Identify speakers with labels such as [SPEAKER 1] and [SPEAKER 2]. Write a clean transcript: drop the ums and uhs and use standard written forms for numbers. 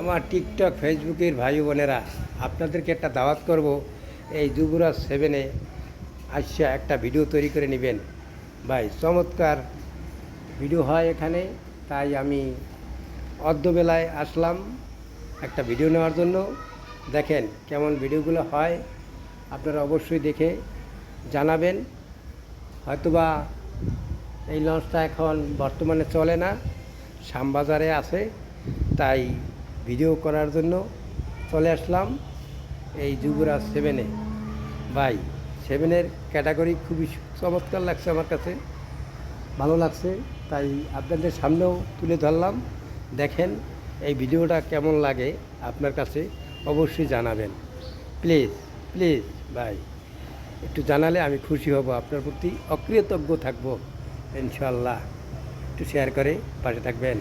[SPEAKER 1] আমার টিকটক ফেসবুকের ভাই বোনেরা, আপনাদেরকে একটা দাওয়াত করব। এই যুবরাজ 7-এ আসছে একটা ভিডিও তৈরি করে নেবেন ভাই। চমৎকার ভিডিও হয় এখানে, তাই আমি অর্ধবেলায় আসলাম একটা ভিডিও নেওয়ার জন্য। দেখেন কেমন ভিডিওগুলো হয়, আপনারা অবশ্যই দেখে জানাবেন। হয়তোবা এই লঞ্চটা এখন বর্তমানে চলে না, শ্যামবাজারে আছে, তাই ভিডিও করার জন্য চলে আসলাম এই যুবরাজ 7-এ। ভাই 7-এর ক্যাটাগরি খুবই চমৎকার লাগছে, আমার কাছে ভালো লাগছে, তাই আপনাদের সামনেও তুলে ধরলাম। দেখেন এই ভিডিওটা কেমন লাগে আপনার কাছে, অবশ্যই জানাবেন। প্লিজ প্লিজ ভাই, একটু জানালে আমি খুশি হব, আপনার প্রতি অকৃতজ্ঞ থাকবো ইনশাল্লাহ। একটু শেয়ার করে পাশে থাকবেন।